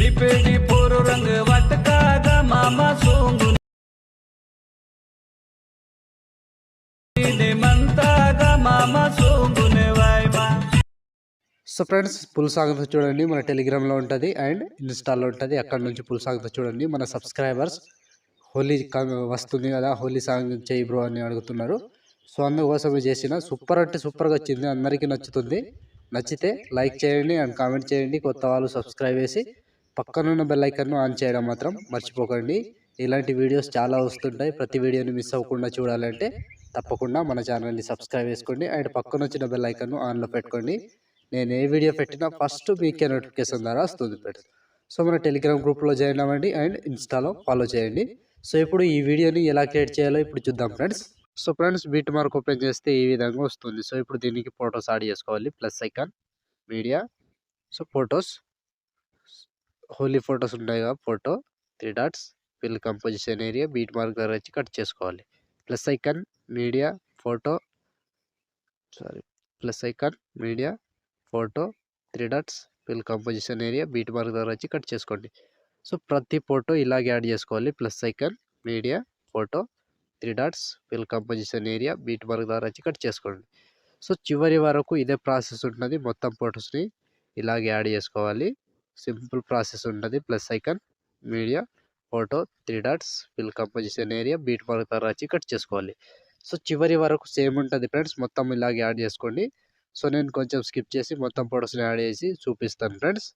लिपेटी पोरो रंग वाटका गा मामा सोंगु मंता गा मामा सोंगु वायमा। సో ఫ్రెండ్స్ ఫుల్ సాంగ్ చూడండి మన టెలిగ్రామ్లో ఉంటుంది అండ్ ఇన్స్టాలో ఉంటుంది. అక్కడ నుంచి ఫుల్ సాంగ్ చూడండి. మన సబ్స్క్రైబర్స్ హోలీ వస్తుంది కదా, హోలీ సాంగ్ చేయి బ్రో అని అడుగుతున్నారు. సో అందుకోసమే చేసిన. సూపర్ అంటే సూపర్గా వచ్చింది, అందరికీ నచ్చుతుంది. నచ్చితే లైక్ చేయండి అండ్ కామెంట్ చేయండి. కొత్త వాళ్ళు సబ్స్క్రైబ్ చేసి పక్కనున్న బెల్ ఐకాన్ను ఆన్ చేయడం మాత్రం మర్చిపోకండి. ఇలాంటి వీడియోస్ చాలా వస్తుంటాయి. ప్రతి వీడియోని మిస్ అవ్వకుండా చూడాలంటే తప్పకుండా మన ఛానల్ని సబ్స్క్రైబ్ చేసుకోండి అండ్ పక్కన వచ్చిన బెల్ ఐకాన్ను ఆన్లో పెట్టుకోండి. నేను ఏ వీడియో పెట్టినా ఫస్ట్ మీకే నోటిఫికేషన్ ద్వారా వస్తుంది ఫ్రెండ్స్. సో మన టెలిగ్రామ్ గ్రూప్లో జాయిన్ అవ్వండి అండ్ ఇన్స్టాలో ఫాలో చేయండి. సో ఇప్పుడు ఈ వీడియోని ఎలా క్రియేట్ చేయాలో ఇప్పుడు చూద్దాం friends. So friends beat mark open చేస్తే ఈ విధంగా వస్తుంది. సో ఇప్పుడు దీనికి ఫొటోస్ యాడ్ చేసుకోవాలి. Plus icon, media, so photos, Holi photos ఉంటాయి కదా, photo 3 dots, fill composition area, beat mark దగ్గర వచ్చి కట్ చేసుకోవాలి. Plus icon, media, photo, plus icon, media, photo 3 dots, fill composition area, beat mark దగ్గర వచ్చి కట్ చేసుకోండి. So ప్రతి ఫోటో ఇలాగే యాడ్ చేసుకోవాలి. Plus icon, media, photo 3 dots, fill composition area, beat mark దగ్గర వచ్చి కట్ చేసుకోండి. సో చివరి వరకు ఇదే ప్రాసెస్ ఉంటుంది. మొత్తం ఫొటోస్ని ఇలాగే యాడ్ చేసుకోవాలి. సింపుల్ ప్రాసెస్ ఉంటుంది. Plus icon, media, photo 3 dots, fill composition area, beat mark దగ్గర వచ్చి కట్ చేసుకోవాలి. సో చివరి వరకు సేమ్ ఉంటుంది ఫ్రెండ్స్. మొత్తం ఇలాగే యాడ్ చేసుకోండి. సో నేను కొంచెం స్కిప్ చేసి మొత్తం ఫొటోస్ని యాడ్ చేసి చూపిస్తాను ఫ్రెండ్స్.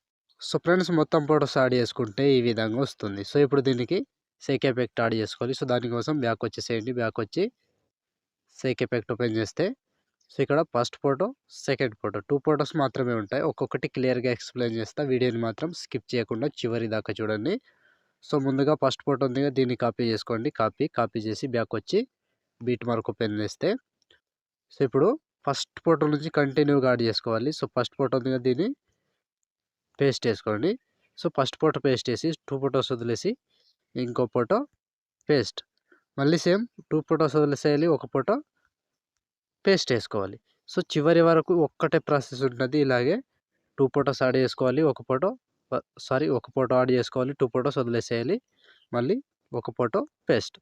సో ఫ్రెండ్స్ మొత్తం ఫొటోస్ యాడ్ చేసుకుంటే ఈ విధంగా వస్తుంది. సో ఇప్పుడు దీనికి సేక్ ఎఫెక్ట్ యాడ్ చేసుకోవాలి. సో దానికోసం బ్యాక్ వచ్చేసేయండి. బ్యాక్ వచ్చి సేక్ ఎఫెక్ట్ ఓపెన్ చేస్తే సో ఇక్కడ first photo, second photo 2 photos మాత్రమే ఉంటాయి. ఒక్కొక్కటి క్లియర్గా ఎక్స్ప్లెయిన్ చేస్తా. వీడియోని మాత్రం స్కిప్ చేయకుండా చివరి దాకా చూడండి. సో ముందుగా ఫస్ట్ ఫోటో ఉంది కదా, దీన్ని కాపీ చేసుకోండి. కాపీ చేసి బ్యాక్ వచ్చి బీట్ మార్క్ ఓపెన్ చేస్తే సో ఇప్పుడు ఫస్ట్ ఫోటో నుంచి కంటిన్యూగా యాడ్ చేసుకోవాలి. సో ఫస్ట్ ఫోటో ఉంది కదా, దీన్ని పేస్ట్ చేసుకోండి. సో ఫస్ట్ ఫోటో పేస్ట్ చేసి 2 ఫొటోస్ వదిలేసి ఇంకో ఫోటో పేస్ట్, మళ్ళీ సేమ్ 2 ఫొటోస్ వదిలేసేయాలి, ఒక ఫోటో పేస్ట్ వేసుకోవాలి. సో చివరి వరకు ఒక్కటే ప్రాసెస్ ఉంటుంది. ఇలాగే 2 ఫొటోస్ యాడ్ చేసుకోవాలి, ఒక ఫోటో యాడ్ చేసుకోవాలి, 2 ఫొటోస్ వదిలేసేయాలి, మళ్ళీ ఒక ఫోటో పేస్ట్.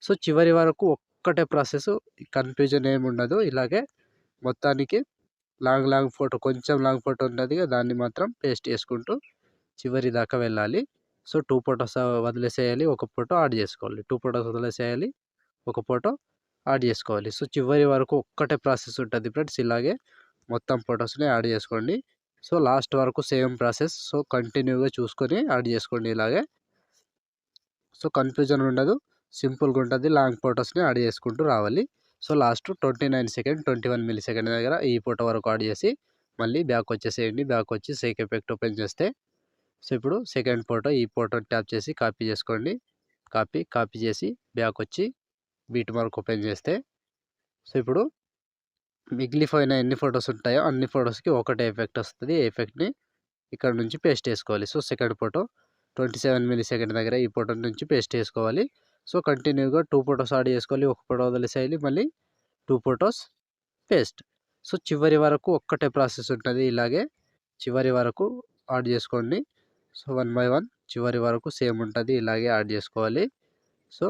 సో చివరి వరకు ఒక్కటే ప్రాసెస్, కన్ఫ్యూజన్ ఏమి ఉండదు. ఇలాగే మొత్తానికి లాంగ్ ఫోటో, కొంచెం లాంగ్ ఫోటో ఉంటుంది కదా, దాన్ని మాత్రం పేస్ట్ చేసుకుంటూ చివరి దాకా వెళ్ళాలి. సో 2 ఫొటోస్ వదిలేసేయాలి, ఒక ఫోటో యాడ్ చేసుకోవాలి, 2 ఫొటోస్ వదిలేసేయాలి, ఒక ఫోటో యాడ్ చేసుకోవాలి. సో చివరి వరకు ఒక్కటే ప్రాసెస్ ఉంటుంది ఫ్రెండ్స్. ఇలాగే మొత్తం ఫొటోస్ని యాడ్ చేసుకోండి. సో లాస్ట్ వరకు సేమ్ ప్రాసెస్. సో కంటిన్యూగా చూసుకొని యాడ్ చేసుకోండి ఇలాగే. సో కన్ఫ్యూజన్ ఉండదు, సింపుల్గా ఉంటుంది. లాంగ్ ఫొటోస్ని యాడ్ చేసుకుంటూ రావాలి. So last 29 second 21 milli second దగ్గర ఈ ఫోటో వరకు యాడ్ చేసి మళ్ళీ బ్యాక్ వచ్చేసేయండి. బ్యాక్ వచ్చి సేక్ ఎఫెక్ట్ ఓపెన్ చేస్తే సో ఇప్పుడు సెకండ్ ఫోటో, ఈ ఫోటో ట్యాప్ చేసి కాపీ చేసుకోండి. కాపీ చేసి బ్యాక్ వచ్చి బీట్ మార్క్ ఓపెన్ చేస్తే సో ఇప్పుడు మిగిలిపోయిన ఎన్ని ఫొటోస్ ఉంటాయో అన్ని ఫొటోస్కి ఒకటే ఎఫెక్ట్ వస్తుంది. ఎఫెక్ట్ని ఇక్కడ నుంచి పేస్ట్ చేసుకోవాలి. So second photo 27 milli second దగ్గర ఈ ఫోటో నుంచి పేస్ట్ చేసుకోవాలి. సో కంటిన్యూగా 2 ఫొటోస్ యాడ్ చేసుకోవాలి, ఒక ఫోటో వదిలేసేయాలి, మళ్ళీ 2 ఫొటోస్ పేస్ట్. సో చివరి వరకు ఒక్కటే ప్రాసెస్ ఉంటుంది. ఇలాగే చివరి వరకు యాడ్ చేసుకోండి. సో 1 బై 1 చివరి వరకు సేమ్ ఉంటుంది. ఇలాగే యాడ్ చేసుకోవాలి. సో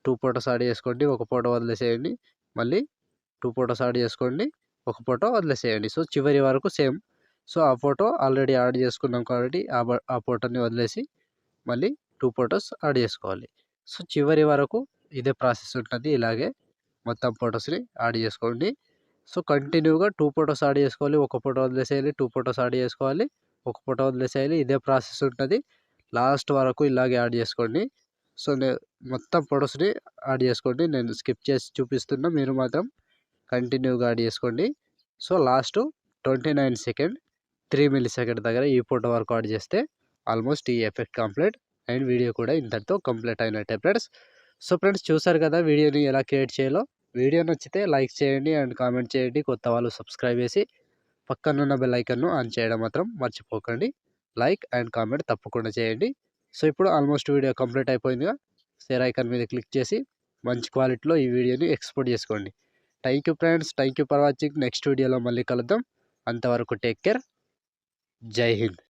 2 ఫొటోస్ యాడ్ చేసుకోండి, ఒక ఫోటో వదిలేసేయండి, మళ్ళీ 2 ఫొటోస్ యాడ్ చేసుకోండి, ఒక ఫోటో వదిలేసేయండి. సో చివరి వరకు సేమ్. సో ఆ ఫోటో ఆల్రెడీ యాడ్ చేసుకున్నాం కాబట్టి ఆ ఫోటోని వదిలేసి మళ్ళీ 2 ఫొటోస్ యాడ్ చేసుకోవాలి. సో చివరి వరకు ఇదే ప్రాసెస్ ఉంటుంది. ఇలాగే మొత్తం ఫొటోస్ని యాడ్ చేసుకోండి. సో కంటిన్యూగా 2 ఫొటోస్ యాడ్ చేసుకోవాలి, ఒక ఫోటో వదిలేసేయాలి, 2 ఫొటోస్ యాడ్ చేసుకోవాలి, ఒక ఫోటో వదిలేసేయాలి. ఇదే ప్రాసెస్ ఉంటుంది. లాస్ట్ వరకు ఇలాగే యాడ్ చేసుకోండి. సో మొత్తం ఫొటోస్ని యాడ్ చేసుకోండి. నేను స్కిప్ చేసి చూపిస్తున్నా, మీరు మాత్రం కంటిన్యూగా యాడ్ చేసుకోండి. So last 29 second 3 milli second దగ్గర ఈ ఫోటో వరకు యాడ్ చేస్తే ఆల్మోస్ట్ ఈ ఎఫెక్ట్ కంప్లీట్ అండ్ వీడియో కూడా ఇంతటితో కంప్లీట్ అయినట్టే ఫ్రెండ్స్. సో ఫ్రెండ్స్ చూసారు కదా వీడియోని ఎలా క్రియేట్ చేయాలో. వీడియో నచ్చితే లైక్ చేయండి అండ్ కామెంట్ చేయండి. కొత్త వాళ్ళు సబ్స్క్రైబ్ చేసి పక్కనున్న బెల్ ఐకాన్ను ఆన్ చేయడం మాత్రం మర్చిపోకండి. లైక్ అండ్ కామెంట్ తప్పకుండా చేయండి. సో ఇప్పుడు ఆల్మోస్ట్ వీడియో కంప్లీట్ అయిపోయిందిగా. షేర్ ఐకాన్ మీద క్లిక్ చేసి మంచి క్వాలిటీలో ఈ వీడియోని ఎక్స్పోర్ట్ చేసుకోండి. Thank you friends, thank you for watching. Next వీడియోలో మళ్ళీ కలుద్దాం. అంతవరకు టేక్ కేర్. జై హింద్.